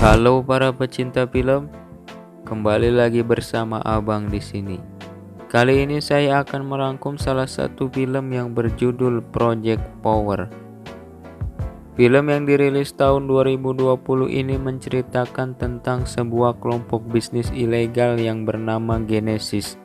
Halo para pecinta film, kembali lagi bersama Abang di sini. Kali ini saya akan merangkum salah satu film yang berjudul Project Power. Film yang dirilis tahun 2020 ini menceritakan tentang sebuah kelompok bisnis ilegal yang bernama Genesis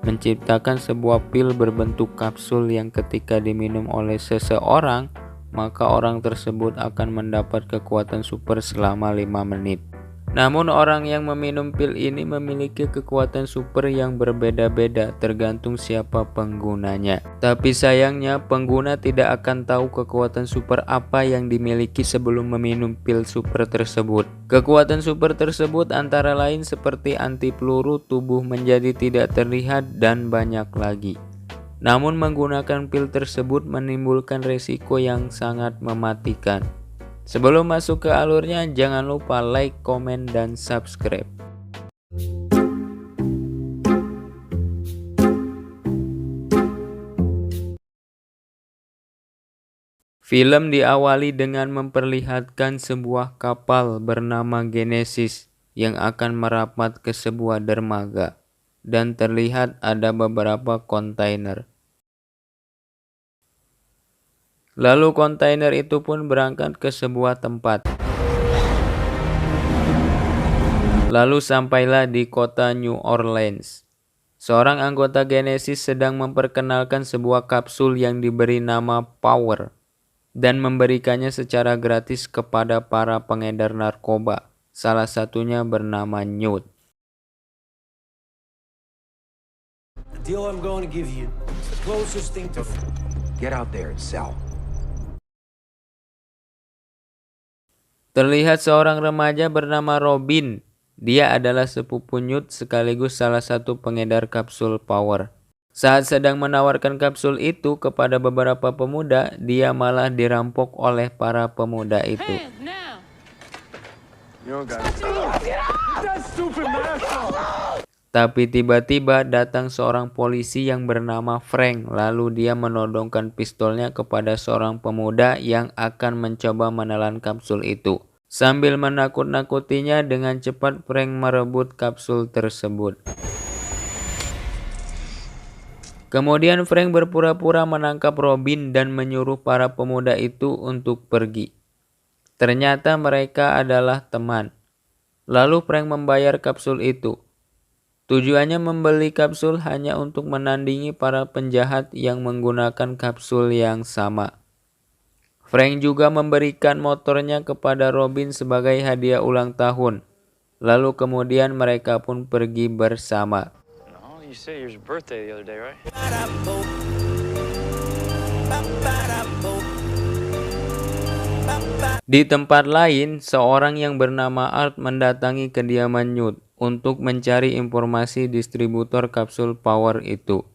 menciptakan sebuah pil berbentuk kapsul yang ketika diminum oleh seseorang, maka orang tersebut akan mendapat kekuatan super selama 5 menit. Namun orang yang meminum pil ini memiliki kekuatan super yang berbeda-beda tergantung siapa penggunanya. Tapi sayangnya pengguna tidak akan tahu kekuatan super apa yang dimiliki sebelum meminum pil super tersebut. Kekuatan super tersebut antara lain seperti anti peluru, tubuh menjadi tidak terlihat, dan banyak lagi. Namun menggunakan pil tersebut menimbulkan resiko yang sangat mematikan. Sebelum masuk ke alurnya, jangan lupa like, komen, dan subscribe. Film diawali dengan memperlihatkan sebuah kapal bernama Genesis yang akan merapat ke sebuah dermaga, dan terlihat ada beberapa kontainer. Lalu kontainer itu pun berangkat ke sebuah tempat. Lalu sampailah di kota New Orleans. Seorang anggota Genesis sedang memperkenalkan sebuah kapsul yang diberi nama Power dan memberikannya secara gratis kepada para pengedar narkoba, salah satunya bernama Newt. The deal I'm going to give you is the closest thing to... Get out there and sell. Terlihat seorang remaja bernama Robin. Dia adalah sepupu Newt sekaligus salah satu pengedar kapsul Power. Saat sedang menawarkan kapsul itu kepada beberapa pemuda, dia malah dirampok oleh para pemuda itu. Tapi tiba-tiba datang seorang polisi yang bernama Frank, lalu dia menodongkan pistolnya kepada seorang pemuda yang akan mencoba menelan kapsul itu. Sambil menakut-nakutinya, dengan cepat Frank merebut kapsul tersebut. Kemudian Frank berpura-pura menangkap Robin dan menyuruh para pemuda itu untuk pergi. Ternyata mereka adalah teman. Lalu Frank membayar kapsul itu. Tujuannya membeli kapsul hanya untuk menandingi para penjahat yang menggunakan kapsul yang sama. Frank juga memberikan motornya kepada Robin sebagai hadiah ulang tahun. Lalu kemudian mereka pun pergi bersama. You said it was your birthday the other day, right? Di tempat lain, seorang yang bernama Art mendatangi kediaman Newt untuk mencari informasi distributor kapsul Power itu.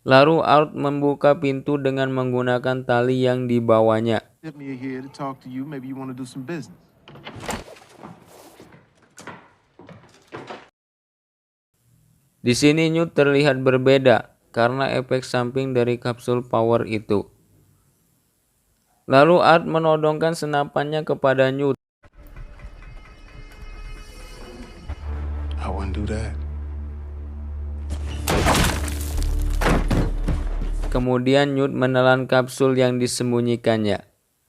Lalu Art membuka pintu dengan menggunakan tali yang dibawanya. Di sini Newt terlihat berbeda karena efek samping dari kapsul Power itu. Lalu Art menodongkan senapannya kepada Newt. I wouldn't do that. Kemudian Newt menelan kapsul yang disembunyikannya.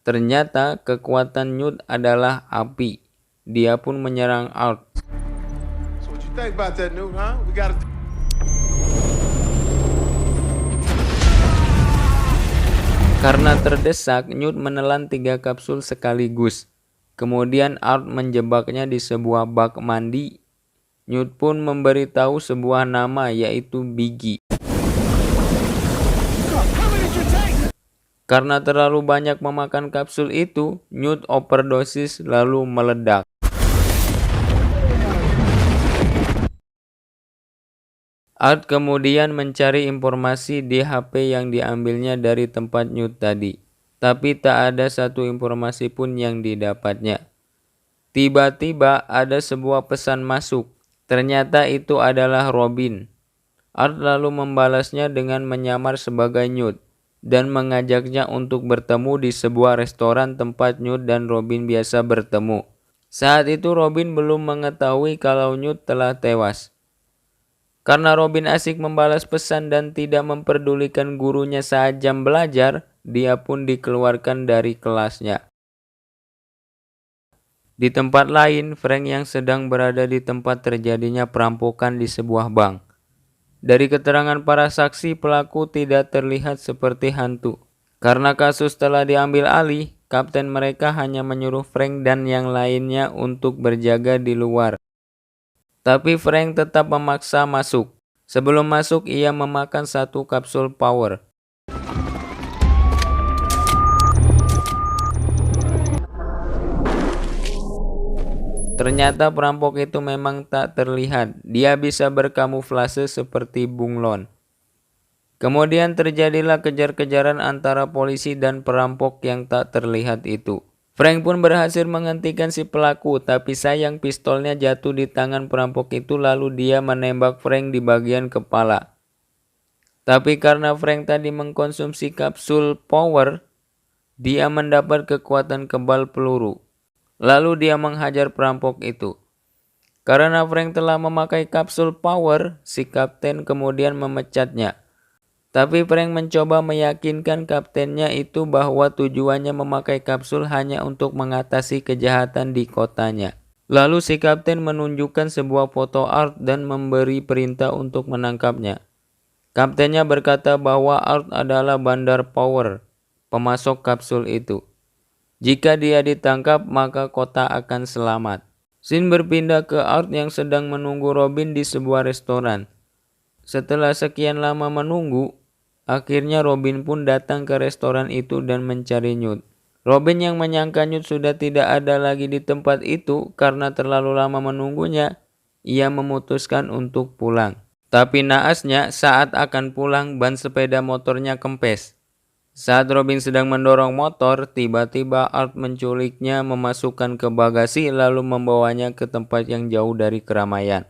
Ternyata kekuatan Newt adalah api. Dia pun menyerang Art. So what you think about that, Newt, huh? We gotta... Karena terdesak, Newt menelan 3 kapsul sekaligus. Kemudian Art menjebaknya di sebuah bak mandi. Newt pun memberitahu sebuah nama, yaitu Biggie. Karena terlalu banyak memakan kapsul itu, Newt overdosis lalu meledak. Art kemudian mencari informasi di HP yang diambilnya dari tempat Newt tadi, tapi tak ada satu informasi pun yang didapatnya. Tiba-tiba ada sebuah pesan masuk. Ternyata itu adalah Robin. Art lalu membalasnya dengan menyamar sebagai Newt dan mengajaknya untuk bertemu di sebuah restoran tempat Newt dan Robin biasa bertemu. Saat itu Robin belum mengetahui kalau Newt telah tewas. Karena Robin asik membalas pesan dan tidak memperdulikan gurunya saat jam belajar, dia pun dikeluarkan dari kelasnya. Di tempat lain, Frank yang sedang berada di tempat terjadinya perampokan di sebuah bank. Dari keterangan para saksi, pelaku tidak terlihat seperti hantu. Karena kasus telah diambil alih, kapten mereka hanya menyuruh Frank dan yang lainnya untuk berjaga di luar. Tapi Frank tetap memaksa masuk. Sebelum masuk, ia memakan satu kapsul power. Ternyata perampok itu memang tak terlihat. Dia bisa berkamuflase seperti bunglon. Kemudian terjadilah kejar-kejaran antara polisi dan perampok yang tak terlihat itu. Frank pun berhasil menghentikan si pelaku, tapi sayang pistolnya jatuh di tangan perampok itu lalu dia menembak Frank di bagian kepala. Tapi karena Frank tadi mengkonsumsi kapsul power, dia mendapat kekuatan kebal peluru. Lalu dia menghajar perampok itu. Karena Frank telah memakai kapsul power, si kapten kemudian memecatnya. Tapi Frank mencoba meyakinkan kaptennya itu bahwa tujuannya memakai kapsul hanya untuk mengatasi kejahatan di kotanya. Lalu si kapten menunjukkan sebuah foto Art dan memberi perintah untuk menangkapnya. Kaptennya berkata bahwa Art adalah bandar power, pemasok kapsul itu. Jika dia ditangkap, maka kota akan selamat. Scene berpindah ke Art yang sedang menunggu Robin di sebuah restoran. Setelah sekian lama menunggu, akhirnya Robin pun datang ke restoran itu dan mencari Newt. Robin yang menyangka Newt sudah tidak ada lagi di tempat itu karena terlalu lama menunggunya, ia memutuskan untuk pulang. Tapi naasnya saat akan pulang ban sepeda motornya kempes. Saat Robin sedang mendorong motor, tiba-tiba Art menculiknya, memasukkan ke bagasi lalu membawanya ke tempat yang jauh dari keramaian.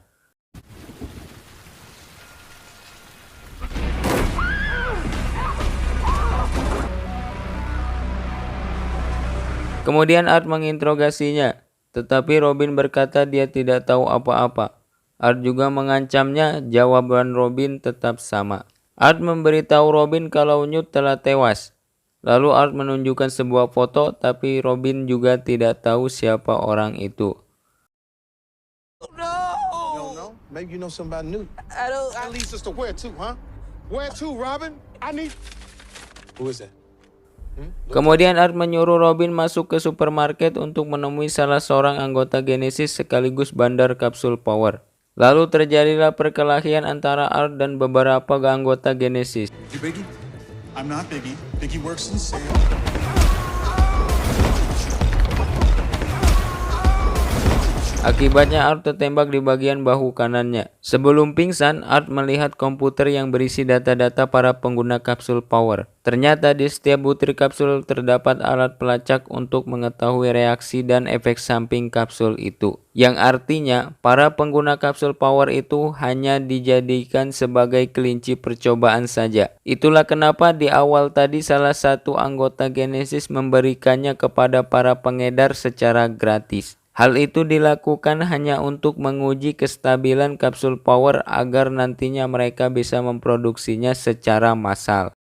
Kemudian Art menginterogasinya, tetapi Robin berkata dia tidak tahu apa-apa. Art juga mengancamnya, jawaban Robin tetap sama. Art memberitahu Robin kalau Newt telah tewas. Lalu Art menunjukkan sebuah foto, tapi Robin juga tidak tahu siapa orang itu. You don't know? Maybe you know something about Newt. That leads us to where to, huh? Where to, Robin? I need... Who is that? Kemudian Art menyuruh Robin masuk ke supermarket untuk menemui salah seorang anggota Genesis sekaligus bandar kapsul power. Lalu terjadilah perkelahian antara Art dan beberapa anggota Genesis. You Biggie? I'm not Biggie. Biggie works in sales. Akibatnya Art tertembak di bagian bahu kanannya. Sebelum pingsan, Art melihat komputer yang berisi data-data para pengguna kapsul power. Ternyata di setiap butir kapsul terdapat alat pelacak untuk mengetahui reaksi dan efek samping kapsul itu. Yang artinya, para pengguna kapsul power itu hanya dijadikan sebagai kelinci percobaan saja. Itulah kenapa di awal tadi salah satu anggota Genesis memberikannya kepada para pengedar secara gratis. Hal itu dilakukan hanya untuk menguji kestabilan kapsul power agar nantinya mereka bisa memproduksinya secara massal.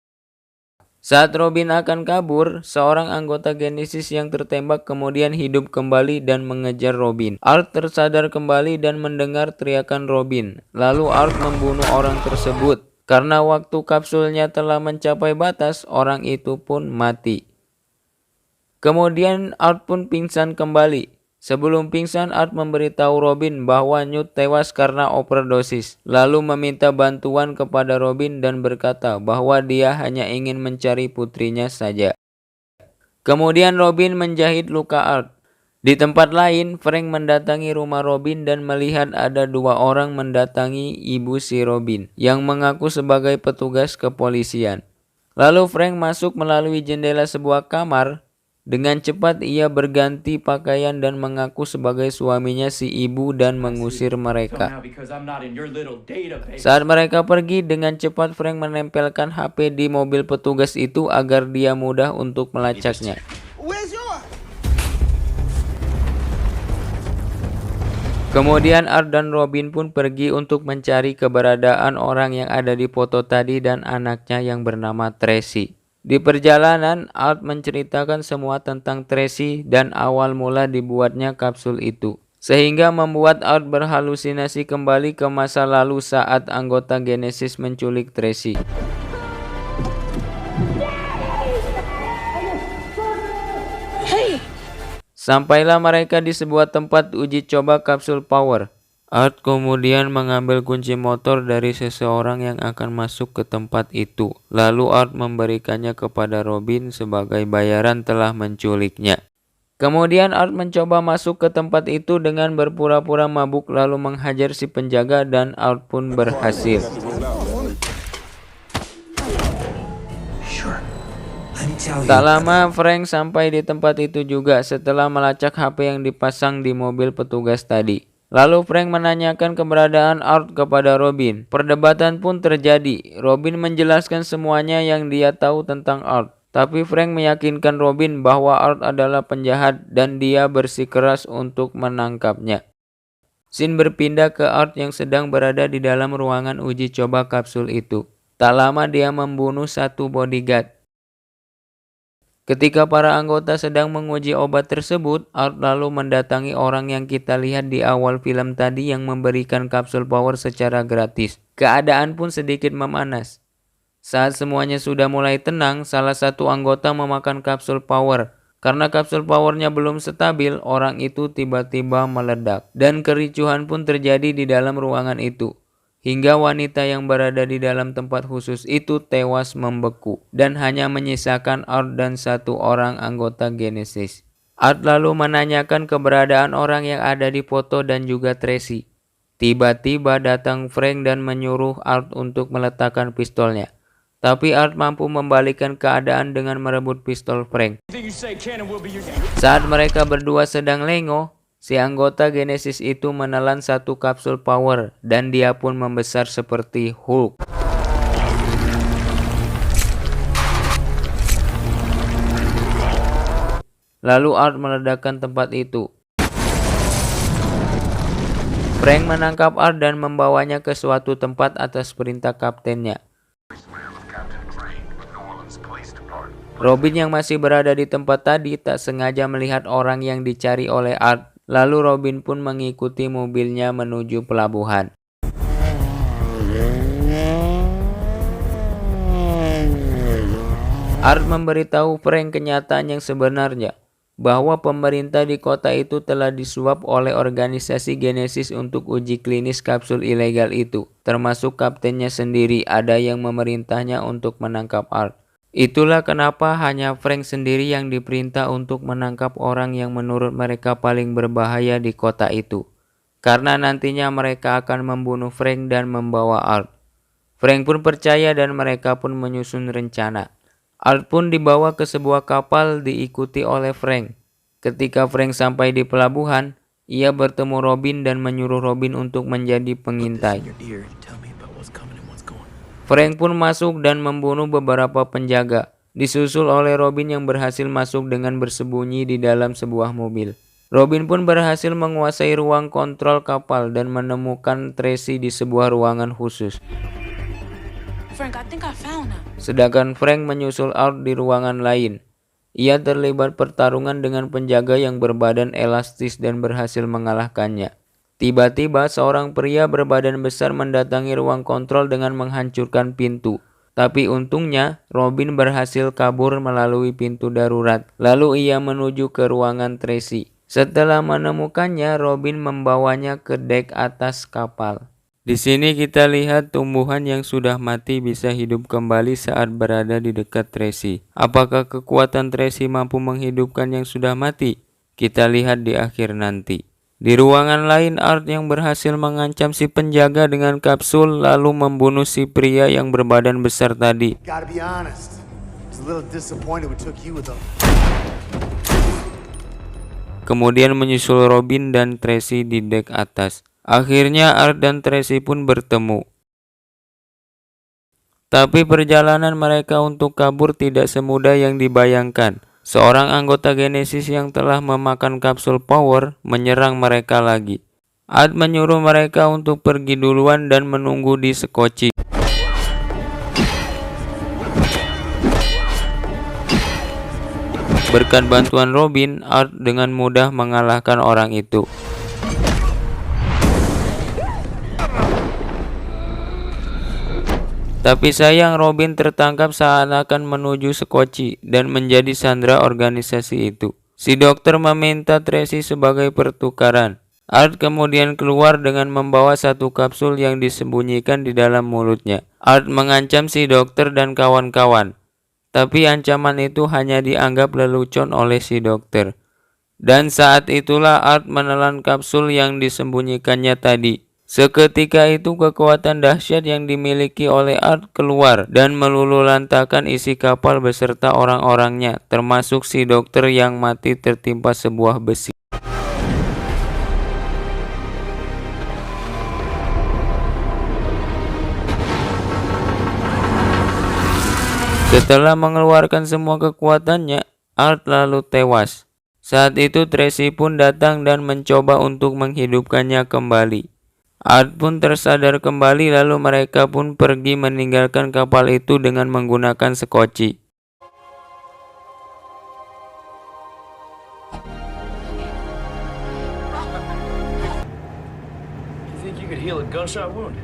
Saat Robin akan kabur, seorang anggota Genesis yang tertembak kemudian hidup kembali dan mengejar Robin. Art tersadar kembali dan mendengar teriakan Robin. Lalu Art membunuh orang tersebut. Karena waktu kapsulnya telah mencapai batas, orang itu pun mati. Kemudian Art pun pingsan kembali. Sebelum pingsan, Art memberitahu Robin bahwa Newt tewas karena overdosis, lalu meminta bantuan kepada Robin dan berkata bahwa dia hanya ingin mencari putrinya saja. Kemudian Robin menjahit luka Art. Di tempat lain, Frank mendatangi rumah Robin dan melihat ada dua orang mendatangi ibu si Robin, yang mengaku sebagai petugas kepolisian. Lalu Frank masuk melalui jendela sebuah kamar. Dengan cepat ia berganti pakaian dan mengaku sebagai suaminya si ibu dan mengusir mereka. Saat mereka pergi, dengan cepat Frank menempelkan HP di mobil petugas itu agar dia mudah untuk melacaknya. Kemudian Art dan Robin pun pergi untuk mencari keberadaan orang yang ada di foto tadi dan anaknya yang bernama Tracy. Di perjalanan, Art menceritakan semua tentang Tracy dan awal mula dibuatnya kapsul itu, sehingga membuat Art berhalusinasi kembali ke masa lalu saat anggota Genesis menculik Tracy. Sampailah mereka di sebuah tempat uji coba kapsul power. Art kemudian mengambil kunci motor dari seseorang yang akan masuk ke tempat itu. Lalu Art memberikannya kepada Robin sebagai bayaran telah menculiknya. Kemudian Art mencoba masuk ke tempat itu dengan berpura-pura mabuk lalu menghajar si penjaga dan Art pun berhasil. Tak lama Frank sampai di tempat itu juga setelah melacak HP yang dipasang di mobil petugas tadi. Lalu Frank menanyakan keberadaan Art kepada Robin. Perdebatan pun terjadi. Robin menjelaskan semuanya yang dia tahu tentang Art. Tapi Frank meyakinkan Robin bahwa Art adalah penjahat dan dia bersikeras untuk menangkapnya. Scene berpindah ke Art yang sedang berada di dalam ruangan uji coba kapsul itu. Tak lama dia membunuh satu bodyguard. Ketika para anggota sedang menguji obat tersebut, Art lalu mendatangi orang yang kita lihat di awal film tadi yang memberikan kapsul power secara gratis. Keadaan pun sedikit memanas. Saat semuanya sudah mulai tenang, salah satu anggota memakan kapsul power. Karena kapsul powernya belum stabil, orang itu tiba-tiba meledak. Dan kericuhan pun terjadi di dalam ruangan itu. Hingga wanita yang berada di dalam tempat khusus itu tewas membeku dan hanya menyisakan Art dan satu orang anggota Genesis. Art lalu menanyakan keberadaan orang yang ada di foto dan juga Tracy. Tiba-tiba datang Frank dan menyuruh Art untuk meletakkan pistolnya. Tapi Art mampu membalikkan keadaan dengan merebut pistol Frank. Saat mereka berdua sedang lengah, si anggota Genesis itu menelan satu kapsul power dan dia pun membesar seperti Hulk. Lalu Art meledakkan tempat itu. Frank menangkap Art dan membawanya ke suatu tempat atas perintah kaptennya. Robin yang masih berada di tempat tadi tak sengaja melihat orang yang dicari oleh Art. Lalu Robin pun mengikuti mobilnya menuju pelabuhan. Art memberitahu Frank kenyataan yang sebenarnya, bahwa pemerintah di kota itu telah disuap oleh organisasi Genesis untuk uji klinis kapsul ilegal itu, termasuk kaptennya sendiri ada yang memerintahnya untuk menangkap Art. Itulah kenapa hanya Frank sendiri yang diperintah untuk menangkap orang yang menurut mereka paling berbahaya di kota itu. Karena nantinya mereka akan membunuh Frank dan membawa Art. Frank pun percaya dan mereka pun menyusun rencana. Art pun dibawa ke sebuah kapal diikuti oleh Frank. Ketika Frank sampai di pelabuhan, ia bertemu Robin dan menyuruh Robin untuk menjadi pengintai. Frank pun masuk dan membunuh beberapa penjaga, disusul oleh Robin yang berhasil masuk dengan bersembunyi di dalam sebuah mobil. Robin pun berhasil menguasai ruang kontrol kapal dan menemukan Tracy di sebuah ruangan khusus. Sedangkan Frank menyusul Art di ruangan lain. Ia terlibat pertarungan dengan penjaga yang berbadan elastis dan berhasil mengalahkannya. Tiba-tiba seorang pria berbadan besar mendatangi ruang kontrol dengan menghancurkan pintu. Tapi untungnya Robin berhasil kabur melalui pintu darurat. Lalu ia menuju ke ruangan Tracy. Setelah menemukannya, Robin membawanya ke dek atas kapal. Di sini kita lihat tumbuhan yang sudah mati bisa hidup kembali saat berada di dekat Tracy. Apakah kekuatan Tracy mampu menghidupkan yang sudah mati? Kita lihat di akhir nanti. Di ruangan lain, Art yang berhasil mengancam si penjaga dengan kapsul lalu membunuh si pria yang berbadan besar tadi. Kemudian menyusul Robin dan Tracy di dek atas. Akhirnya Art dan Tracy pun bertemu. Tapi perjalanan mereka untuk kabur tidak semudah yang dibayangkan. Seorang anggota Genesis yang telah memakan kapsul power menyerang mereka lagi. Art menyuruh mereka untuk pergi duluan dan menunggu di sekoci. Berkat bantuan Robin, Art dengan mudah mengalahkan orang itu. Tapi sayang, Robin tertangkap saat akan menuju sekoci dan menjadi sandera organisasi itu. Si dokter meminta Tracy sebagai pertukaran. Art kemudian keluar dengan membawa satu kapsul yang disembunyikan di dalam mulutnya. Art mengancam si dokter dan kawan-kawan. Tapi ancaman itu hanya dianggap lelucon oleh si dokter. Dan saat itulah Art menelan kapsul yang disembunyikannya tadi. Seketika itu kekuatan dahsyat yang dimiliki oleh Art keluar dan meluluhlantakkan isi kapal beserta orang-orangnya, termasuk si dokter yang mati tertimpa sebuah besi. Setelah mengeluarkan semua kekuatannya, Art lalu tewas. Saat itu Tracy pun datang dan mencoba untuk menghidupkannya kembali. Art pun tersadar kembali, lalu mereka pun pergi meninggalkan kapal itu dengan menggunakan sekoci. You think you could heal a gunshot wound?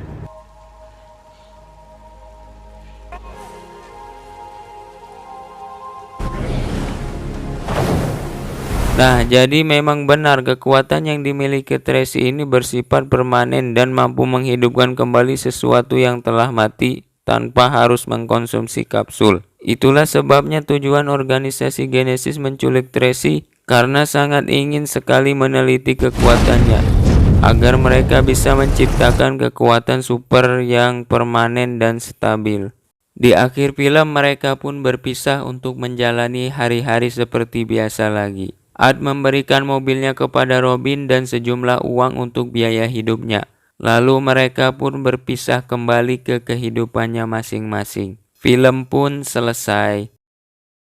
Nah, jadi memang benar kekuatan yang dimiliki Tracy ini bersifat permanen dan mampu menghidupkan kembali sesuatu yang telah mati tanpa harus mengkonsumsi kapsul. Itulah sebabnya tujuan organisasi Genesis menculik Tracy, karena sangat ingin sekali meneliti kekuatannya, agar mereka bisa menciptakan kekuatan super yang permanen dan stabil. Di akhir film mereka pun berpisah untuk menjalani hari-hari seperti biasa lagi. Art memberikan mobilnya kepada Robin dan sejumlah uang untuk biaya hidupnya. Lalu mereka pun berpisah kembali ke kehidupannya masing-masing. Film pun selesai.